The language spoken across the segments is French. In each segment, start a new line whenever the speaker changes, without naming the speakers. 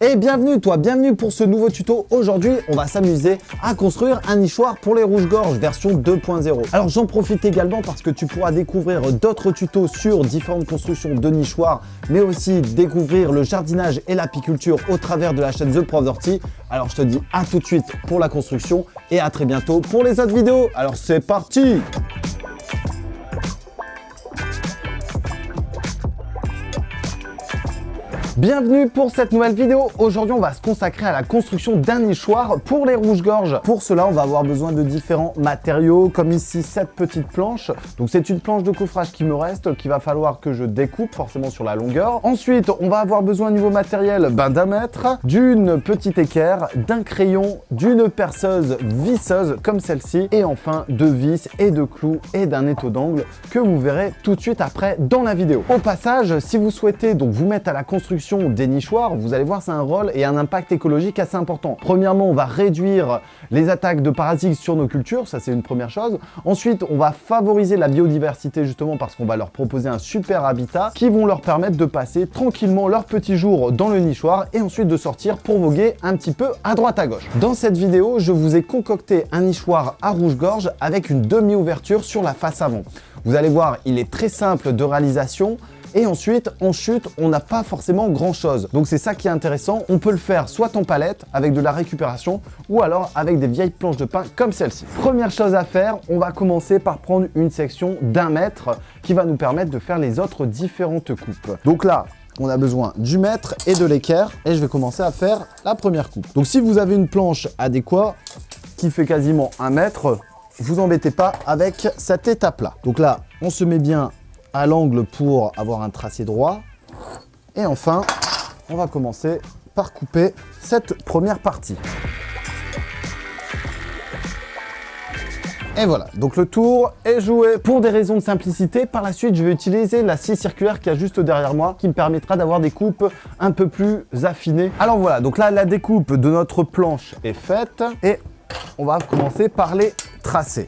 Et bienvenue pour ce nouveau tuto. Aujourd'hui, on va s'amuser à construire un nichoir pour les rouges-gorges version 2.0. Alors j'en profite également parce que tu pourras découvrir d'autres tutos sur différentes constructions de nichoirs, mais aussi découvrir le jardinage et l'apiculture au travers de la chaîne The Prof d'Ortie. Alors je te dis à tout de suite pour la construction et à très bientôt pour les autres vidéos. Alors c'est parti! Bienvenue pour cette nouvelle vidéo. Aujourd'hui, on va se consacrer à la construction d'un nichoir pour les rouges-gorges. Pour cela, on va avoir besoin de différents matériaux, comme ici cette petite planche. Donc c'est une planche de coffrage qui me reste, qu'il va falloir que je découpe forcément sur la longueur. Ensuite, on va avoir besoin niveau matériel d'un mètre, d'une petite équerre, d'un crayon, d'une perceuse visseuse comme celle-ci, et enfin de vis et de clous et d'un étau d'angle que vous verrez tout de suite après dans la vidéo. Au passage, si vous souhaitez donc vous mettre à la construction des nichoirs, vous allez voir, c'est un rôle et un impact écologique assez important. Premièrement, on va réduire les attaques de parasites sur nos cultures, ça c'est une première chose. Ensuite, on va favoriser la biodiversité justement parce qu'on va leur proposer un super habitat qui vont leur permettre de passer tranquillement leurs petits jours dans le nichoir et ensuite de sortir pour voguer un petit peu à droite à gauche. Dans cette vidéo, je vous ai concocté un nichoir à rouge-gorge avec une demi-ouverture sur la face avant. Vous allez voir, il est très simple de réalisation. Et ensuite, en chute, on n'a pas forcément grand chose. Donc c'est ça qui est intéressant. On peut le faire soit en palette, avec de la récupération, ou alors avec des vieilles planches de pin comme celle-ci. Première chose à faire, on va commencer par prendre une section d'1 mètre qui va nous permettre de faire les autres différentes coupes. Donc là, on a besoin du mètre et de l'équerre. Et je vais commencer à faire la première coupe. Donc si vous avez une planche adéquate qui fait quasiment 1 mètre, vous embêtez pas avec cette étape-là. Donc là, on se met bien à l'angle pour avoir un tracé droit. Et enfin, on va commencer par couper cette première partie. Et voilà, donc le tour est joué. Pour des raisons de simplicité, par la suite, je vais utiliser la scie circulaire qui est juste derrière moi, qui me permettra d'avoir des coupes un peu plus affinées. Alors voilà, donc là, la découpe de notre planche est faite et on va commencer par les tracer.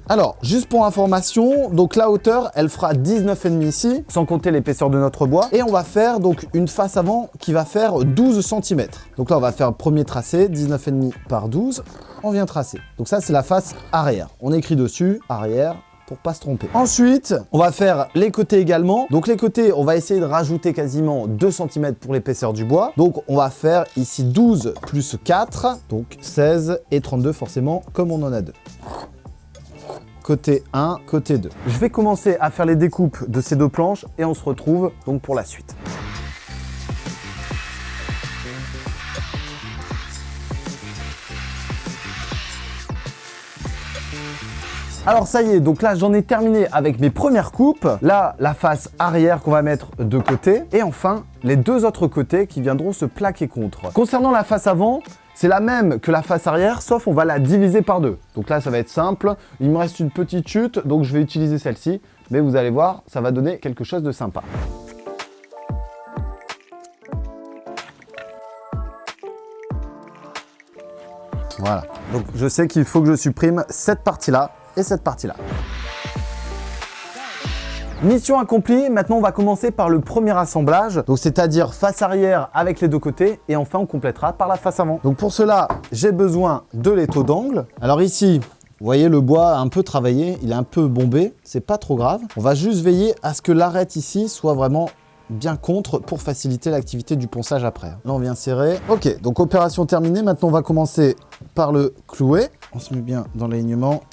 Alors, juste pour information, donc la hauteur, elle fera 19,5 ici, sans compter l'épaisseur de notre bois. Et on va faire donc une face avant qui va faire 12 cm. Donc là, on va faire le premier tracé, 19,5 par 12. On vient tracer. Donc ça, c'est la face arrière. On écrit dessus, arrière, pour pas se tromper. Ensuite, on va faire les côtés également. Donc les côtés, on va essayer de rajouter quasiment 2 cm pour l'épaisseur du bois. Donc on va faire ici 12 plus 4, donc 16 et 32 forcément, comme on en a deux. Côté 1, côté 2. Je vais commencer à faire les découpes de ces deux planches et on se retrouve donc pour la suite. Alors ça y est, donc là j'en ai terminé avec mes premières coupes. Là, la face arrière qu'on va mettre de côté. Et enfin, les deux autres côtés qui viendront se plaquer contre. Concernant la face avant, c'est la même que la face arrière, sauf on va la diviser par deux. Donc là, ça va être simple. Il me reste une petite chute, donc je vais utiliser celle-ci. Mais vous allez voir, ça va donner quelque chose de sympa. Voilà. Donc je sais qu'il faut que je supprime cette partie-là et cette partie-là. Mission accomplie, maintenant on va commencer par le premier assemblage, donc c'est-à-dire face arrière avec les deux côtés et enfin on complétera par la face avant. Donc pour cela, j'ai besoin de l'étau d'angle. Alors ici, vous voyez le bois un peu travaillé, il est un peu bombé, c'est pas trop grave. On va juste veiller à ce que l'arête ici soit vraiment bien contre pour faciliter l'activité du ponçage après. Là on vient serrer. Ok, donc opération terminée, maintenant on va commencer par le clouer. On se met bien dans l'alignement.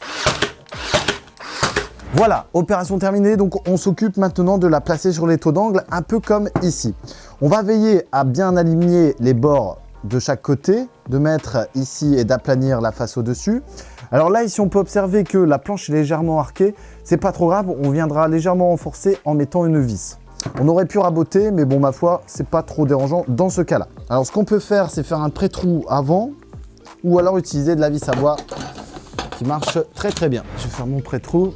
Voilà, opération terminée, donc on s'occupe maintenant de la placer sur l'étau d'angle, un peu comme ici. On va veiller à bien aligner les bords de chaque côté, de mettre ici et d'aplanir la face au-dessus. Alors là, ici, on peut observer que la planche est légèrement arquée. C'est pas trop grave, on viendra légèrement renforcer en mettant une vis. On aurait pu raboter, mais bon, ma foi, c'est pas trop dérangeant dans ce cas-là. Alors, ce qu'on peut faire, c'est faire un pré-trou avant ou alors utiliser de la vis à bois qui marche très très bien. Je vais faire mon pré-trou.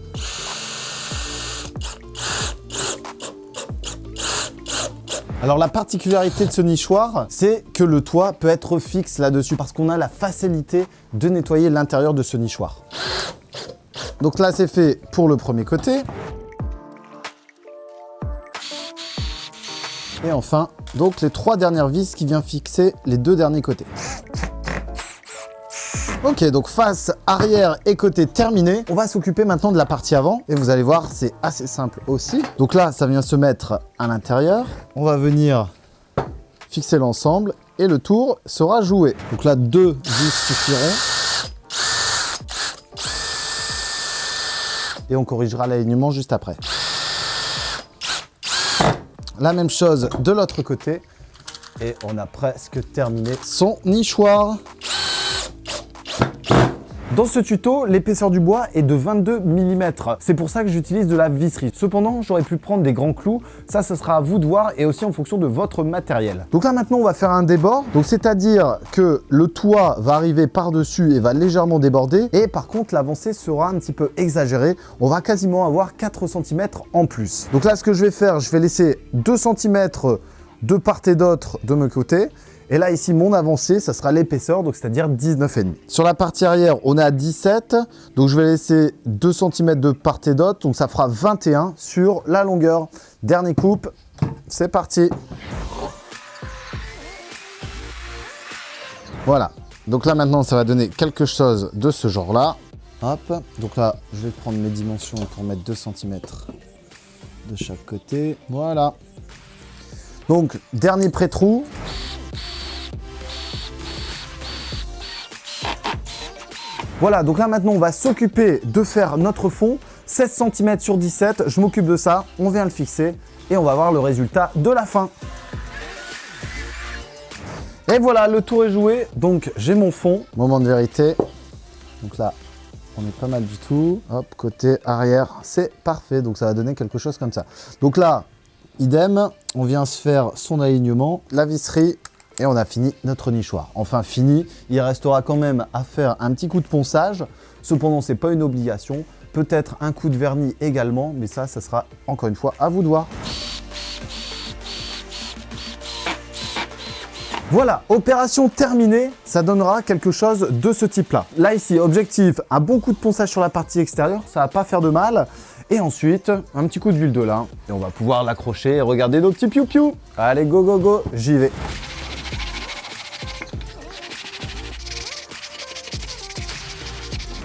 Alors la particularité de ce nichoir, c'est que le toit peut être fixe là-dessus parce qu'on a la facilité de nettoyer l'intérieur de ce nichoir. Donc là, c'est fait pour le premier côté. Et enfin, donc les 3 dernières vis qui viennent fixer les 2 derniers côtés. Ok, donc face, arrière et côté terminé. On va s'occuper maintenant de la partie avant. Et vous allez voir, c'est assez simple aussi. Donc là, ça vient se mettre à l'intérieur. On va venir fixer l'ensemble et le tour sera joué. Donc là, 2 vis suffiront. Et on corrigera l'alignement juste après. La même chose de l'autre côté. Et on a presque terminé son nichoir. Dans ce tuto, l'épaisseur du bois est de 22 mm. C'est pour ça que j'utilise de la visserie. Cependant, j'aurais pu prendre des grands clous. Ça sera à vous de voir et aussi en fonction de votre matériel. Donc là, maintenant, on va faire un débord. Donc, c'est-à-dire que le toit va arriver par-dessus et va légèrement déborder. Et par contre, l'avancée sera un petit peu exagérée. On va quasiment avoir 4 cm en plus. Donc là, ce que je vais faire, je vais laisser 2 cm de part et d'autre de mon côté. Et là, ici, mon avancée, ça sera l'épaisseur, donc c'est-à-dire 19,5. Sur la partie arrière, on est à 17. Donc, je vais laisser 2 cm de part et d'autre. Donc, ça fera 21 sur la longueur. Dernier coupe, c'est parti. Voilà. Donc là, maintenant, ça va donner quelque chose de ce genre-là. Hop. Donc là, je vais prendre mes dimensions pour mettre 2 cm de chaque côté. Voilà. Donc, dernier pré-trou. Voilà, donc là maintenant on va s'occuper de faire notre fond, 16 cm sur 17, je m'occupe de ça, on vient le fixer et on va voir le résultat de la fin. Et voilà, le tour est joué, donc j'ai mon fond. Moment de vérité, donc là on est pas mal du tout, hop, côté arrière, c'est parfait, donc ça va donner quelque chose comme ça. Donc là, idem, on vient se faire son alignement, la visserie. Et on a fini notre nichoir. Enfin fini, il restera quand même à faire un petit coup de ponçage. Cependant, ce n'est pas une obligation. Peut-être un coup de vernis également, mais ça sera encore une fois à vous de voir. Voilà, opération terminée, ça donnera quelque chose de ce type-là. Là ici, objectif, un bon coup de ponçage sur la partie extérieure, ça va pas faire de mal. Et ensuite, un petit coup d'huile de lin, et on va pouvoir l'accrocher et regarder nos petits piou-piou. Allez, go, go, go, j'y vais.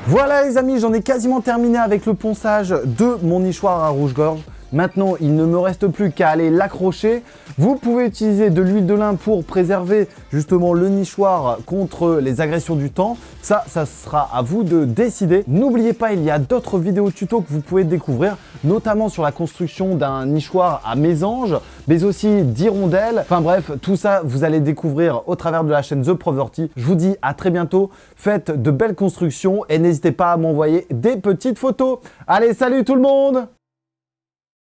Voilà les amis, j'en ai quasiment terminé avec le ponçage de mon nichoir à rouge-gorge. Maintenant, il ne me reste plus qu'à aller l'accrocher. Vous pouvez utiliser de l'huile de lin pour préserver justement le nichoir contre les agressions du temps. Ça sera à vous de décider. N'oubliez pas, il y a d'autres vidéos tuto que vous pouvez découvrir, notamment sur la construction d'un nichoir à mésange, mais aussi d'hirondelles. Enfin bref, tout ça, vous allez découvrir au travers de la chaîne The Proverty. Je vous dis à très bientôt. Faites de belles constructions et n'hésitez pas à m'envoyer des petites photos. Allez, salut tout le monde!